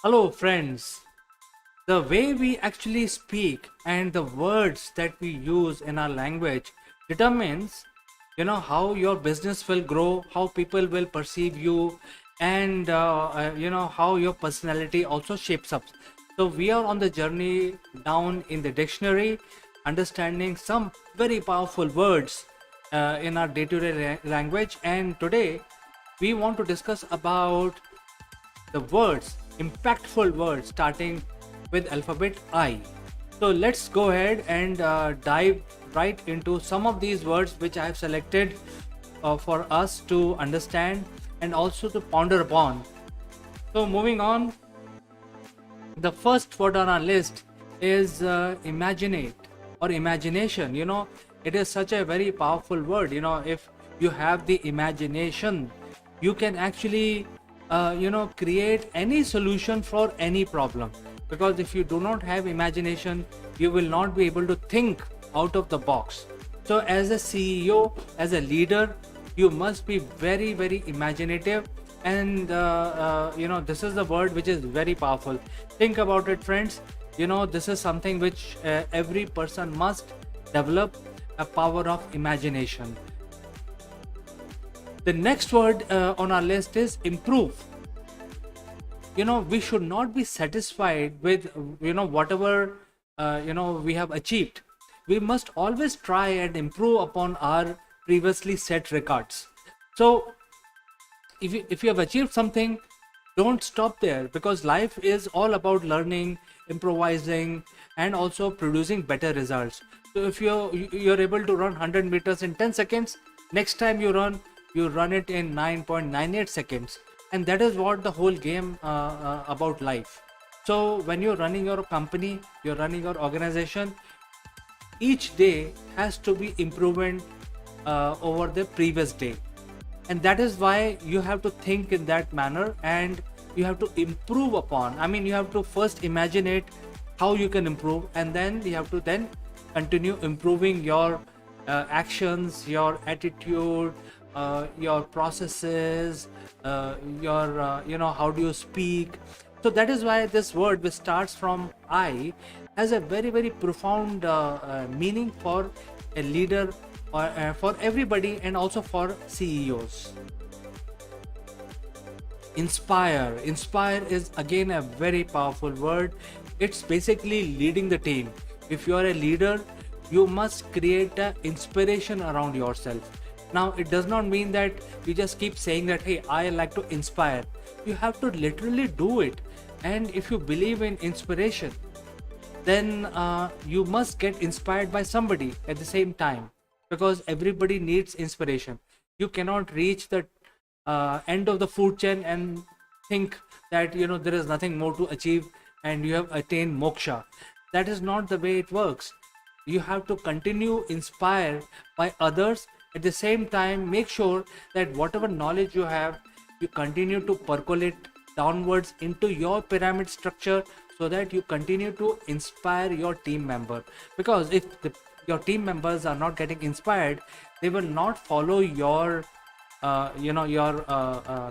Hello, friends. The way we actually speak and the words that we use in our language determines, how your business will grow, how people will perceive you, and how your personality also shapes up. So we are on the journey down in the dictionary, understanding some very powerful words in our day-to-day language, and today we want to discuss about the words, impactful words starting with alphabet I. So let's go ahead and dive right into some of these words which I have selected for us to understand and also to ponder upon. So moving on, the first word on our list is imaginate or imagination. It is such a very powerful word. If you have the imagination, you can actually create any solution for any problem, because if you do not have imagination, you will not be able to think out of the box. So as a CEO, as a leader, you must be very very imaginative, and this is the word which is very powerful. Think about it, friends. This is something which every person must develop, a power of imagination. The next word on our list is improve. We should not be satisfied with whatever we have achieved. We must always try and improve upon our previously set records. So if you have achieved something, don't stop there, because life is all about learning, improvising, and also producing better results. So if you're able to run 100 meters in 10 seconds, next time you run it in 9.98 seconds. And that is what the whole game about life. So when you're running your company, you're running your organization, each day has to be improvement over the previous day. And that is why you have to think in that manner, and you have to improve upon. You have to first imagine it, how you can improve, and then you have to then continue improving your actions, your attitude, your processes, your how do you speak. So that is why this word, which starts from I, has a very very profound meaning for a leader, or for everybody, and also for CEOs. Inspire is again a very powerful word. It's basically leading the team. If you are a leader, you must create an inspiration around yourself. Now it does not mean that you just keep saying that, hey, I like to inspire. You have to literally do it. And if you believe in inspiration, then you must get inspired by somebody at the same time, because everybody needs inspiration. You cannot reach the end of the food chain and think that there is nothing more to achieve and you have attained moksha. That is not the way it works. You have to continue inspired by others. At the same time, make sure that whatever knowledge you have, you continue to percolate downwards into your pyramid structure, so that you continue to inspire your team member. Because if your team members are not getting inspired, they will not follow your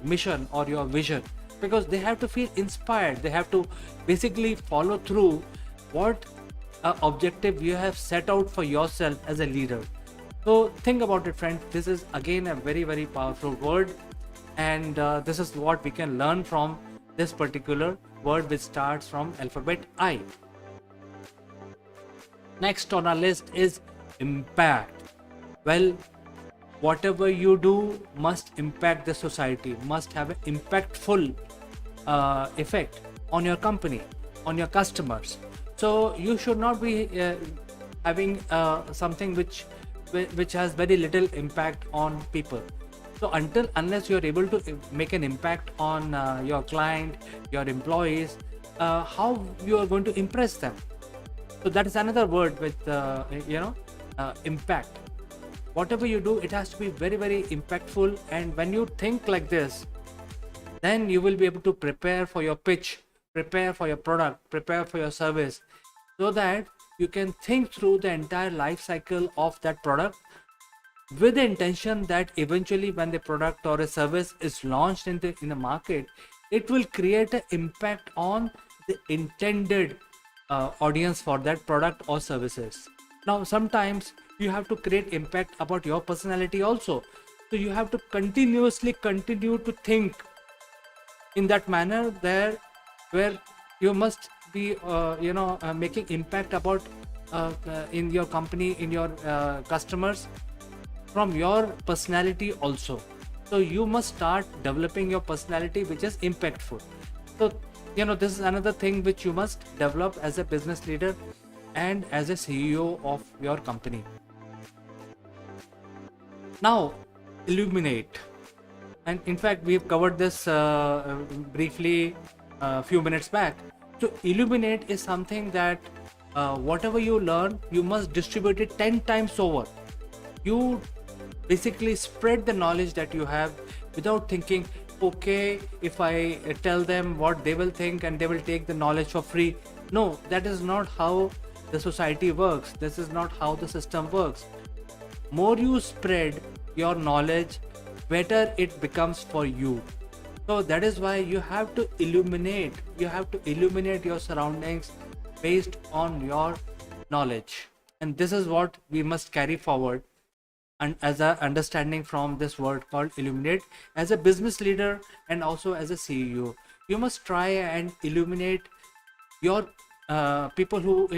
mission or your vision, because they have to feel inspired. They have to basically follow through what objective you have set out for yourself as a leader. So think about it, friends. This is again a very very powerful word, and this is what we can learn from this particular word, which starts from alphabet I. Next on our list is impact. Well, whatever you do must impact the society, must have an impactful effect on your company, on your customers. So you should not be having something which has very little impact on people. So unless you're able to make an impact on your client, your employees, how you are going to impress them? So that is another word with impact. Whatever you do, it has to be very very impactful. And when you think like this, then you will be able to prepare for your pitch, prepare for your product, prepare for your service, so that you can think through the entire life cycle of that product, with the intention that eventually when the product or a service is launched in the market, it will create an impact on the intended audience for that product or services. Now sometimes you have to create impact about your personality also, so you have to continuously continue to think in that manner there, where you must be making impact about in your company, in your customers, from your personality also. So you must start developing your personality which is impactful. So this is another thing which you must develop as a business leader and as a CEO of your company. Now, illuminate. And in fact, we've covered this briefly a few minutes back. So illuminate is something that whatever you learn, you must distribute it 10 times over. You basically spread the knowledge that you have without thinking, okay, if I tell them, what they will think and they will take the knowledge for free. No, that is not how the society works. This is not how the system works. More you spread your knowledge, better it becomes for you. So that is why you have to illuminate your surroundings based on your knowledge. And this is what we must carry forward, and as a understanding from this word called illuminate. As a business leader and also as a CEO, you must try and illuminate your people who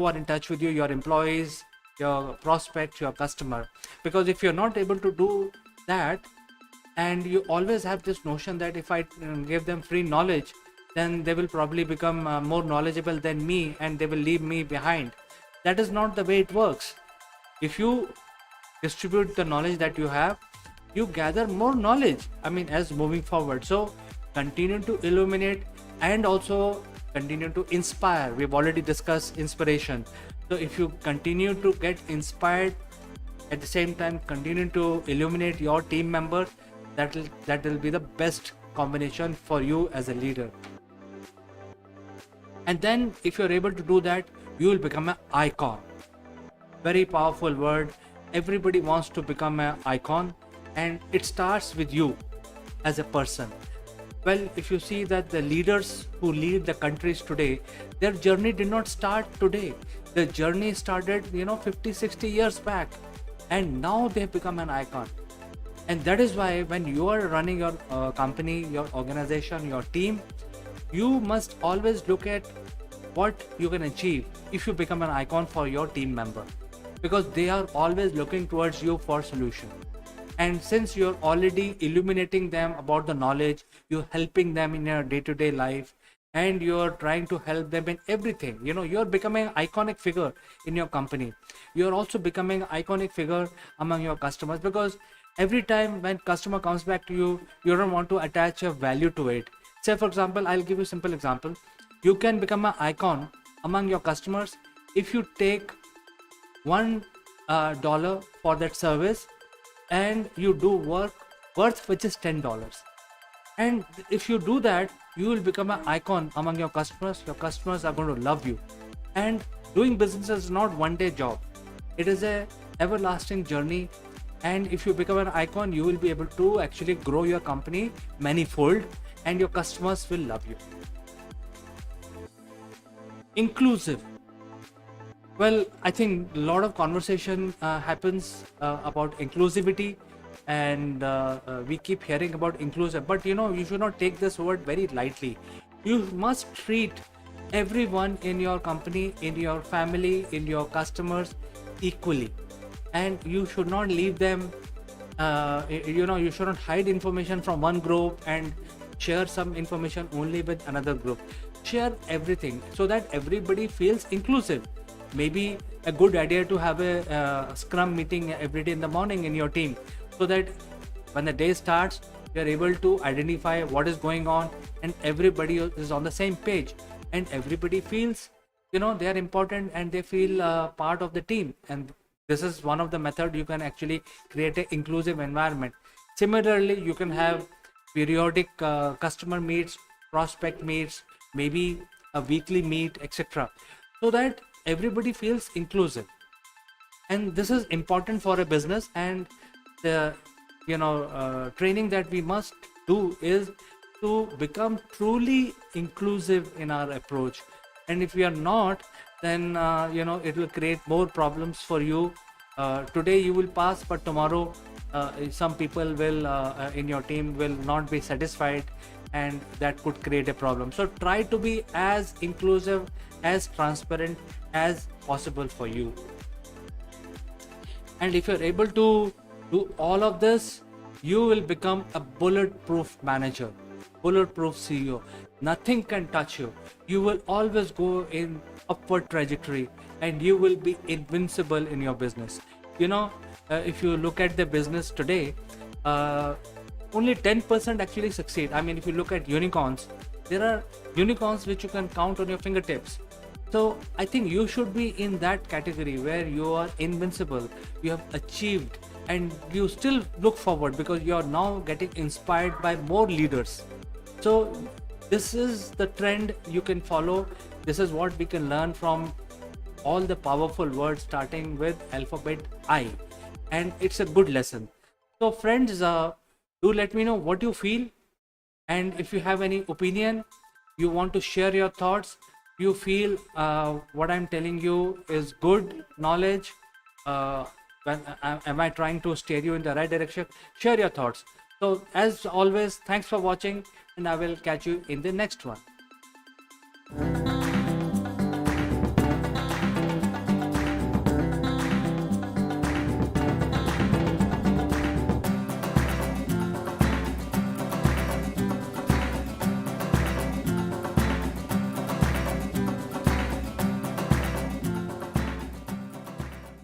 are in touch with you, your employees, your prospects, your customer. Because if you're not able to do that, and you always have this notion that if I give them free knowledge, then they will probably become more knowledgeable than me and they will leave me behind. That is not the way it works. If you distribute the knowledge that you have, you gather more knowledge, as moving forward. So continue to illuminate and also continue to inspire. We've already discussed inspiration. So if you continue to get inspired, at the same time continue to illuminate your team members, that will be the best combination for you as a leader. And then if you're able to do that, you will become an icon. Very powerful word. Everybody wants to become an icon, and it starts with you as a person. Well, if you see that the leaders who lead the countries today, their journey did not start today. The journey started 50-60 years back, and now they have become an icon. And that is why when you are running your company, your organization, your team, you must always look at what you can achieve if you become an icon for your team member, because they are always looking towards you for solution. And since you're already illuminating them about the knowledge, you're helping them in your day-to-day life, and you're trying to help them in everything. You're becoming an iconic figure in your company. You're also becoming an iconic figure among your customers, because every time when customer comes back to you, you don't want to attach a value to it. Say for example, I'll give you a simple example. You can become an icon among your customers if you take $1 for that service and you do work worth which is $10. And if you do that, you will become an icon among your customers. Your customers are going to love you. And doing business is not one day job. It is a everlasting journey. And if you become an icon, you will be able to actually grow your company manifold, and your customers will love you. Inclusive. Well, I think a lot of conversation happens about inclusivity, and we keep hearing about inclusive, but you should not take this word very lightly. You must treat everyone in your company, in your family, in your customers equally, and you should not leave them. You should not hide information from one group and share some information only with another group. Share everything so that everybody feels inclusive. Maybe a good idea to have a scrum meeting every day in the morning in your team, so that when the day starts, you're able to identify what is going on and everybody is on the same page, and everybody feels they are important and they feel part of the team. And this is one of the methods you can actually create an inclusive environment. Similarly, you can have periodic customer meets, prospect meets, maybe a weekly meet, etc., so that everybody feels inclusive. And this is important for a business. And the training that we must do is to become truly inclusive in our approach. And if we are not, then it will create more problems for you. Today you will pass, but tomorrow some people will in your team will not be satisfied, and that could create a problem. So try to be as inclusive, as transparent as possible for you. And if you're able to do all of this, you will become a bulletproof manager, bulletproof CEO. Nothing can touch you. You will always go in upward trajectory, and you will be invincible in your business. If you look at the business today, only 10% actually succeed. I mean, if you look at unicorns, there are unicorns which you can count on your fingertips. So I think you should be in that category where you are invincible, you have achieved, and you still look forward because you are now getting inspired by more leaders. So this is the trend you can follow. This is what we can learn from all the powerful words starting with alphabet I, and it's a good lesson. So friends, do let me know what you feel, and if you have any opinion, you want to share your thoughts, you feel what I'm telling you is good knowledge, am I trying to steer you in the right direction, share your thoughts. So as always, thanks for watching, and I will catch you in the next one.